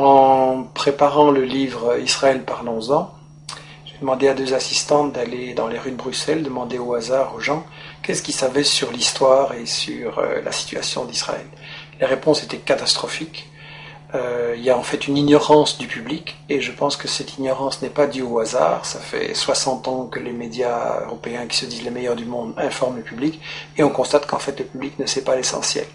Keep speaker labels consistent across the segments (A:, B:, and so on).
A: En préparant le livre Israël, parlons-en, j'ai demandé à 2 assistantes d'aller dans les rues de Bruxelles, demander au hasard aux gens qu'est-ce qu'ils savaient sur l'histoire et sur la situation d'Israël. Les réponses étaient catastrophiques. Il y a en fait une ignorance du public, et je pense que cette ignorance n'est pas due au hasard. Ça fait 60 ans que les médias européens, qui se disent les meilleurs du monde, informent le public, et on constate qu'en fait le public ne sait pas l'essentiel.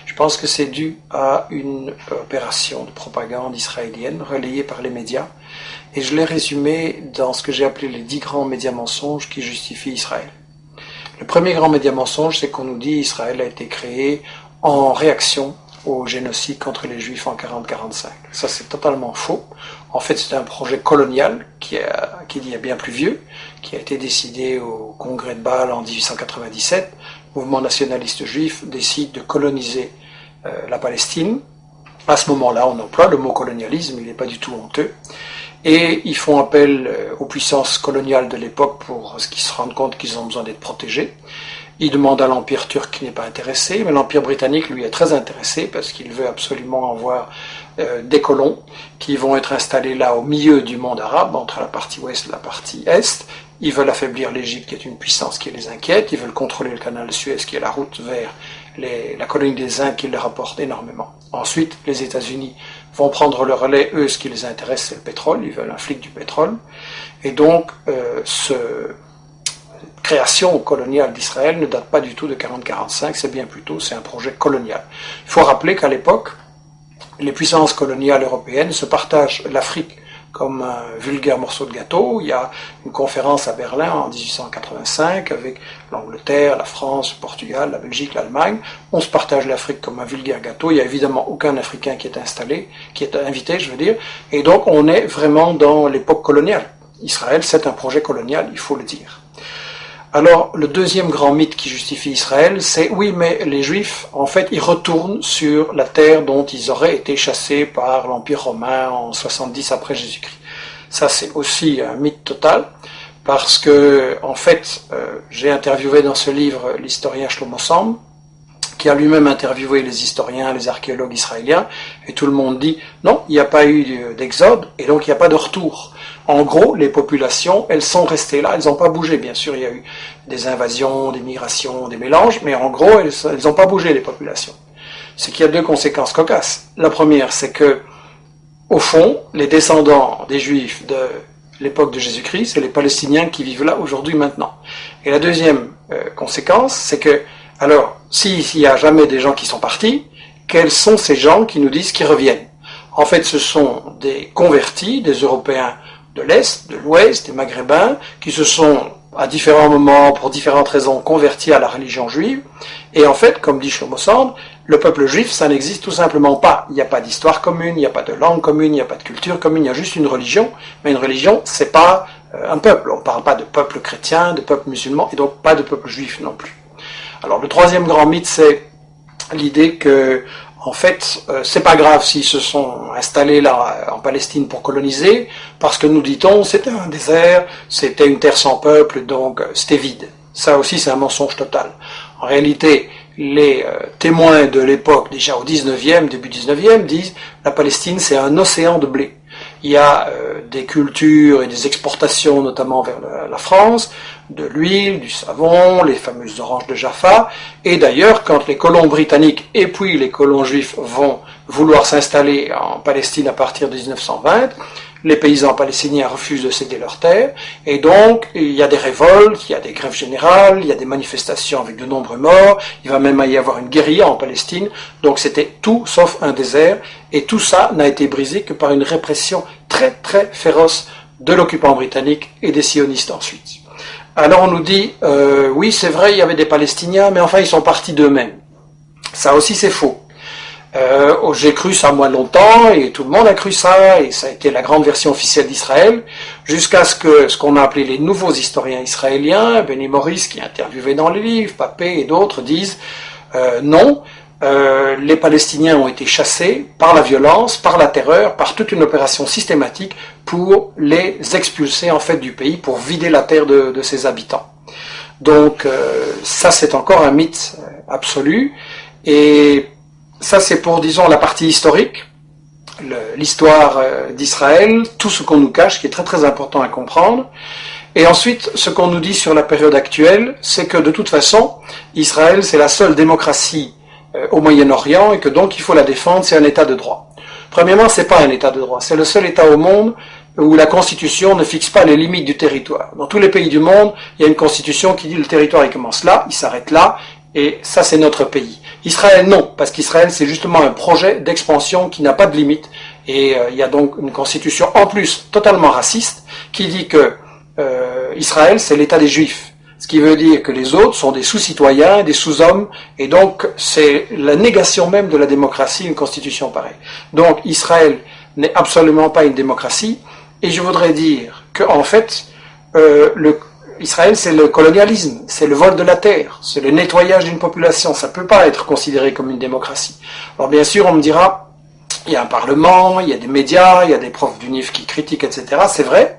A: Je pense que c'est dû à une opération de propagande israélienne relayée par les médias, et je l'ai résumé dans ce que j'ai appelé les 10 grands médias mensonges qui justifient Israël. Le premier grand média mensonge, c'est qu'on nous dit Israël a été créé en réaction au génocide contre les Juifs en 40-45. Ça, c'est totalement faux. En fait, c'est un projet colonial qui est bien plus vieux, qui a été décidé au congrès de Bâle en 1897. Le mouvement nationaliste juif décide de coloniser la Palestine. À ce moment-là, on emploie le mot colonialisme, il n'est pas du tout honteux. Et ils font appel aux puissances coloniales de l'époque pour qu'ils se rendent compte qu'ils ont besoin d'être protégés. Il demande à l'Empire turc qui n'est pas intéressé, mais l'Empire britannique, lui, est très intéressé parce qu'il veut absolument avoir des colons qui vont être installés là au milieu du monde arabe, entre la partie ouest et la partie est. Ils veulent affaiblir l'Égypte, qui est une puissance qui les inquiète. Ils veulent contrôler le canal de Suez, qui est la route vers la colonie des Indes, qui leur apporte énormément. Ensuite, les États-Unis vont prendre le relais. Eux, ce qui les intéresse, c'est le pétrole. Ils veulent un flic du pétrole. Et donc, création coloniale d'Israël ne date pas du tout de 40-45, c'est bien plus tôt, c'est un projet colonial. Il faut rappeler qu'à l'époque, les puissances coloniales européennes se partagent l'Afrique comme un vulgaire morceau de gâteau. Il y a une conférence à Berlin en 1885 avec l'Angleterre, la France, le Portugal, la Belgique, l'Allemagne. On se partage l'Afrique comme un vulgaire gâteau. Il n'y a évidemment aucun Africain qui est invité, je veux dire. Et donc on est vraiment dans l'époque coloniale. Israël, c'est un projet colonial, il faut le dire. Alors, le deuxième grand mythe qui justifie Israël, c'est oui, mais les Juifs, en fait, ils retournent sur la terre dont ils auraient été chassés par l'Empire romain en 70 après Jésus-Christ. Ça, c'est aussi un mythe total, parce que, en fait, j'ai interviewé dans ce livre l'historien Shlomo Sam, qui a lui-même interviewé les historiens, les archéologues israéliens, et tout le monde dit non, il n'y a pas eu d'exode, et donc il n'y a pas de retour. En gros, les populations, elles sont restées là, elles n'ont pas bougé. Bien sûr, il y a eu des invasions, des migrations, des mélanges, mais en gros, elles n'ont pas bougé, les populations. C'est qu'il y a 2 conséquences cocasses. La première, c'est que, au fond, les descendants des Juifs de l'époque de Jésus-Christ, c'est les Palestiniens qui vivent là aujourd'hui, maintenant. Et la deuxième conséquence, c'est que, alors, s'il n'y a jamais des gens qui sont partis, quels sont ces gens qui nous disent qu'ils reviennent? En fait, ce sont des convertis, des Européens de l'Est, de l'Ouest, des Maghrébins, qui se sont, à différents moments, pour différentes raisons, convertis à la religion juive. Et en fait, comme dit Shlomo Sand, le peuple juif, ça n'existe tout simplement pas. Il n'y a pas d'histoire commune, il n'y a pas de langue commune, il n'y a pas de culture commune, il y a juste une religion. Mais une religion, c'est pas un peuple. On ne parle pas de peuple chrétien, de peuple musulman, et donc pas de peuple juif non plus. Alors, le troisième grand mythe, c'est l'idée que, en fait, c'est pas grave s'ils se sont installés là en Palestine pour coloniser, parce que nous dit-on, c'était un désert, c'était une terre sans peuple, donc c'était vide. Ça aussi, c'est un mensonge total. En réalité, les témoins de l'époque, déjà au 19e, début 19e, disent la Palestine, c'est un océan de blé. Il y a des cultures et des exportations, notamment vers la France, de l'huile, du savon, les fameuses oranges de Jaffa. Et d'ailleurs, quand les colons britanniques et puis les colons juifs vont vouloir s'installer en Palestine à partir de 1920, les paysans palestiniens refusent de céder leurs terres, et donc il y a des révoltes, il y a des grèves générales, il y a des manifestations avec de nombreux morts, il va même y avoir une guérilla en Palestine, donc c'était tout sauf un désert, et tout ça n'a été brisé que par une répression très très féroce de l'occupant britannique et des sionistes ensuite. Alors on nous dit, oui c'est vrai, il y avait des Palestiniens, mais enfin ils sont partis d'eux-mêmes. Ça aussi c'est faux. J'ai cru ça moi longtemps, et tout le monde a cru ça, et ça a été la grande version officielle d'Israël, jusqu'à ce qu'on a appelé les nouveaux historiens israéliens, Benny Morris qui est interviewé dans les livres, Papé et d'autres disent non, les Palestiniens ont été chassés par la violence, par la terreur, par toute une opération systématique pour les expulser en fait du pays, pour vider la terre de ses habitants. Donc ça c'est encore un mythe absolu, et ça c'est pour, disons, la partie historique. l'histoire d'Israël, tout ce qu'on nous cache, qui est très très important à comprendre. Et ensuite, ce qu'on nous dit sur la période actuelle, c'est que de toute façon, Israël, c'est la seule démocratie au Moyen-Orient et que donc il faut la défendre, c'est un État de droit. Premièrement, c'est pas un État de droit, c'est le seul État au monde où la Constitution ne fixe pas les limites du territoire. Dans tous les pays du monde, il y a une Constitution qui dit le territoire il commence là, il s'arrête là, et ça c'est notre pays. Israël non, parce qu'Israël c'est justement un projet d'expansion qui n'a pas de limite, et il y a donc une Constitution en plus totalement raciste qui dit que Israël c'est l'État des Juifs. Ce qui veut dire que les autres sont des sous-citoyens, des sous-hommes, et donc c'est la négation même de la démocratie, une constitution pareille. Donc Israël n'est absolument pas une démocratie, et je voudrais dire que en fait, Israël c'est le colonialisme, c'est le vol de la terre, c'est le nettoyage d'une population, ça ne peut pas être considéré comme une démocratie. Alors bien sûr on me dira, il y a un parlement, il y a des médias, il y a des profs d'UNIF qui critiquent, etc. C'est vrai,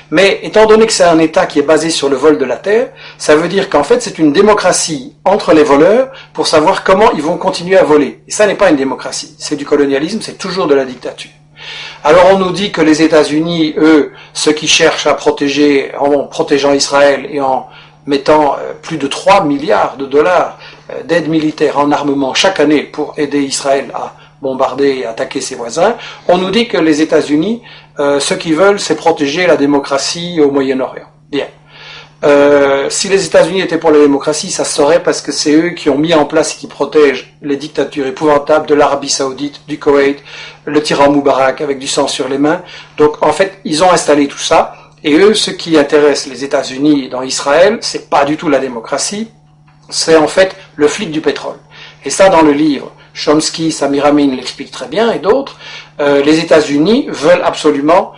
A: mais étant donné que c'est un État qui est basé sur le vol de la terre, ça veut dire qu'en fait c'est une démocratie entre les voleurs pour savoir comment ils vont continuer à voler. Et ça n'est pas une démocratie, c'est du colonialisme, c'est toujours de la dictature. Alors on nous dit que les États-Unis, eux, ceux qui cherchent à protéger, en protégeant Israël et en mettant plus de 3 milliards de dollars d'aide militaire en armement chaque année pour aider Israël à bombarder et attaquer ses voisins, on nous dit que les États-Unis, ce qu'ils veulent, c'est protéger la démocratie au Moyen-Orient. Bien. Si les États-Unis étaient pour la démocratie, ça se saurait parce que c'est eux qui ont mis en place et qui protègent les dictatures épouvantables de l'Arabie Saoudite, du Koweït, le tyran Moubarak avec du sang sur les mains. Donc en fait, ils ont installé tout ça. Et eux, ce qui intéresse les États-Unis dans Israël, c'est pas du tout la démocratie, c'est en fait le flic du pétrole. Et ça, dans le livre, Chomsky, Samir Amin l'explique très bien, et d'autres, les États-Unis veulent absolument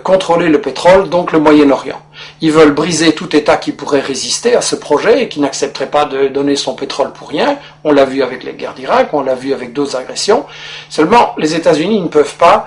A: contrôler le pétrole, donc le Moyen-Orient. Ils veulent briser tout État qui pourrait résister à ce projet et qui n'accepterait pas de donner son pétrole pour rien. On l'a vu avec les guerres d'Irak, on l'a vu avec d'autres agressions. Seulement, les États-Unis ne peuvent pas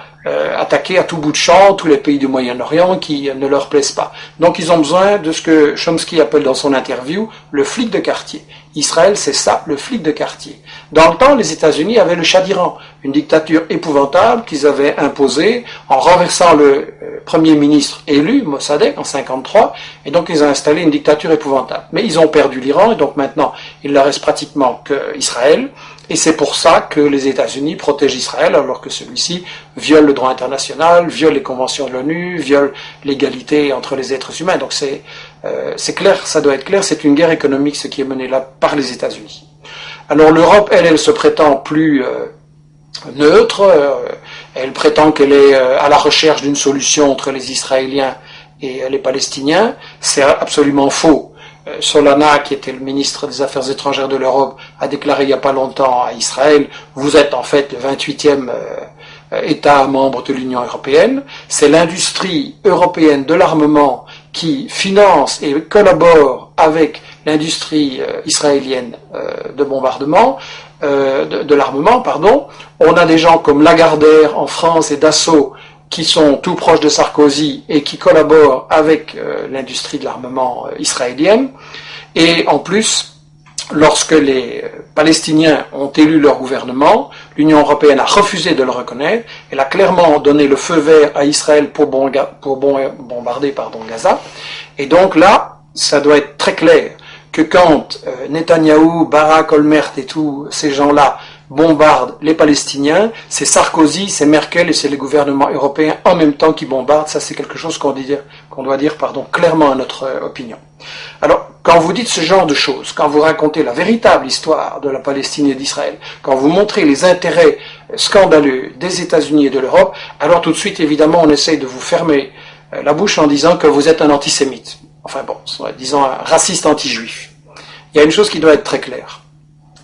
A: attaquer à tout bout de champ tous les pays du Moyen-Orient qui ne leur plaisent pas. Donc ils ont besoin de ce que Chomsky appelle dans son interview le flic de quartier. Israël, c'est ça, le flic de quartier. Dans le temps, les États-Unis avaient le Shah d'Iran, une dictature épouvantable qu'ils avaient imposée en renversant le premier ministre élu, Mossadegh, en 1953, et donc ils ont installé une dictature épouvantable. Mais ils ont perdu l'Iran, et donc maintenant, il ne leur reste pratiquement qu'Israël, et c'est pour ça que les États-Unis protègent Israël, alors que celui-ci viole le droit international, viole les conventions de l'ONU, viole l'égalité entre les êtres humains. Donc c'est clair, ça doit être clair, c'est une guerre économique ce qui est mené là par les États-Unis. Alors l'Europe, elle se prétend plus neutre, elle prétend qu'elle est à la recherche d'une solution entre les Israéliens et les Palestiniens. C'est absolument faux. Solana, qui était le ministre des Affaires étrangères de l'Europe, a déclaré il n'y a pas longtemps à Israël, vous êtes en fait le 28e État membre de l'Union européenne. C'est l'industrie européenne de l'armement qui finance et collabore avec l'industrie israélienne de bombardement, de l'armement, pardon. On a des gens comme Lagardère en France et Dassault qui sont tout proches de Sarkozy et qui collaborent avec l'industrie de l'armement israélienne. Et en plus, lorsque les Palestiniens ont élu leur gouvernement, l'Union européenne a refusé de le reconnaître. Elle a clairement donné le feu vert à Israël pour bombarder Gaza. Et donc là, ça doit être très clair que quand Netanyahou, Barak, Olmert et tous ces gens-là bombardent les Palestiniens, c'est Sarkozy, c'est Merkel et c'est les gouvernements européens en même temps qui bombardent. Ça, c'est quelque chose qu'on doit dire clairement à notre opinion. Alors, quand vous dites ce genre de choses, quand vous racontez la véritable histoire de la Palestine et d'Israël, quand vous montrez les intérêts scandaleux des États-Unis et de l'Europe, alors tout de suite, évidemment, on essaye de vous fermer la bouche en disant que vous êtes un antisémite. Enfin bon, disons un raciste anti-juif. Il y a une chose qui doit être très claire.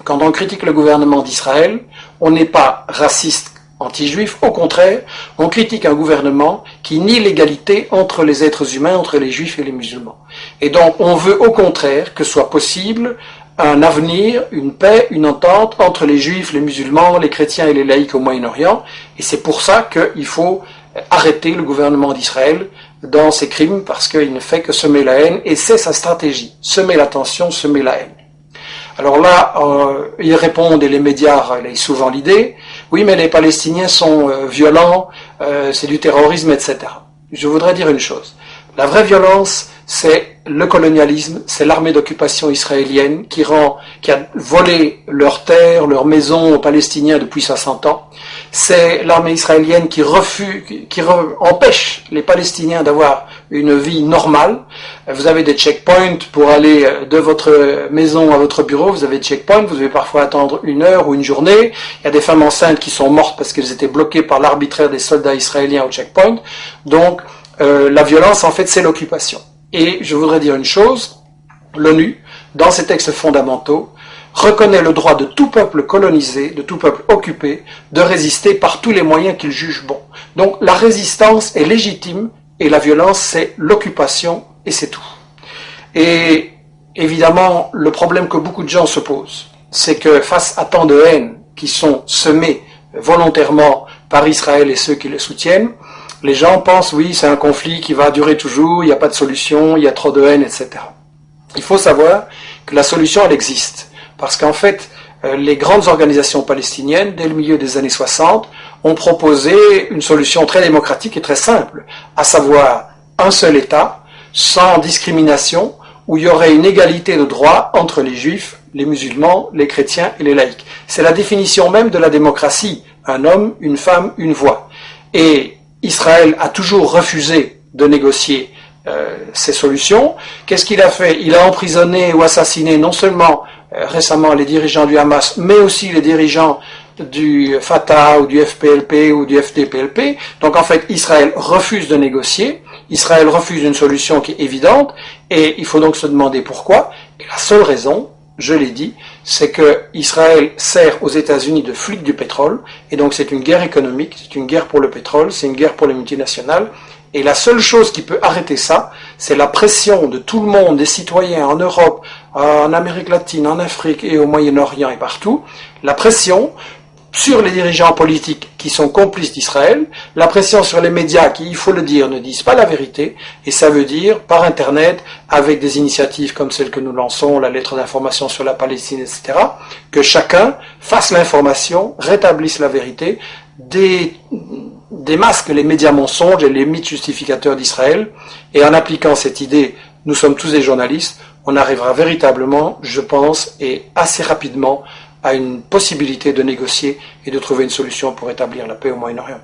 A: Quand on critique le gouvernement d'Israël, on n'est pas raciste anti-juif, au contraire, on critique un gouvernement qui nie l'égalité entre les êtres humains, entre les juifs et les musulmans. Et donc on veut au contraire que soit possible un avenir, une paix, une entente entre les juifs, les musulmans, les chrétiens et les laïcs au Moyen-Orient, et c'est pour ça qu'il faut arrêter le gouvernement d'Israël dans ses crimes, parce qu'il ne fait que semer la haine, et c'est sa stratégie, semer la tension, semer la haine. Alors là, ils répondent, et les médias relayent souvent l'idée, oui, mais les Palestiniens sont violents, c'est du terrorisme, etc. Je voudrais dire une chose. La vraie violence, c'est le colonialisme, c'est l'armée d'occupation israélienne qui a volé leurs terres, leurs maisons aux Palestiniens depuis 60 ans. C'est l'armée israélienne qui empêche les Palestiniens d'avoir une vie normale. Vous avez des checkpoints pour aller de votre maison à votre bureau, vous avez des checkpoints, vous devez parfois attendre 1 heure ou une journée. Il y a des femmes enceintes qui sont mortes parce qu'elles étaient bloquées par l'arbitraire des soldats israéliens au checkpoint. Donc, la violence, en fait, c'est l'occupation. Et je voudrais dire une chose, l'ONU, dans ses textes fondamentaux, reconnaît le droit de tout peuple colonisé, de tout peuple occupé, de résister par tous les moyens qu'il juge bons. Donc la résistance est légitime et la violence c'est l'occupation et c'est tout. Et évidemment, le problème que beaucoup de gens se posent, c'est que face à tant de haine qui sont semées volontairement par Israël et ceux qui le soutiennent, les gens pensent, oui, c'est un conflit qui va durer toujours, il n'y a pas de solution, il y a trop de haine, etc. Il faut savoir que la solution, elle existe. Parce qu'en fait, les grandes organisations palestiniennes, dès le milieu des années 60, ont proposé une solution très démocratique et très simple, à savoir un seul État, sans discrimination, où il y aurait une égalité de droits entre les juifs, les musulmans, les chrétiens et les laïcs. C'est la définition même de la démocratie. Un homme, une femme, une voix. Et Israël a toujours refusé de négocier ces solutions. Qu'est-ce qu'il a fait? Il a emprisonné ou assassiné non seulement récemment les dirigeants du Hamas, mais aussi les dirigeants du Fatah ou du FPLP ou du FDPLP. Donc en fait, Israël refuse de négocier, Israël refuse une solution qui est évidente, et il faut donc se demander pourquoi. Et la seule raison, je l'ai dit, c'est que Israël sert aux États-Unis de flic du pétrole, et donc c'est une guerre économique, c'est une guerre pour le pétrole, c'est une guerre pour les multinationales, et la seule chose qui peut arrêter ça, c'est la pression de tout le monde, des citoyens en Europe, en Amérique latine, en Afrique et au Moyen-Orient et partout, la pression sur les dirigeants politiques qui sont complices d'Israël, la pression sur les médias qui, il faut le dire, ne disent pas la vérité, et ça veut dire, par Internet, avec des initiatives comme celle que nous lançons, la lettre d'information sur la Palestine, etc., que chacun fasse l'information, rétablisse la vérité, démasque les médias mensonges et les mythes justificateurs d'Israël, et en appliquant cette idée, nous sommes tous des journalistes, on arrivera véritablement, je pense, et assez rapidement, à une possibilité de négocier et de trouver une solution pour établir la paix au Moyen-Orient.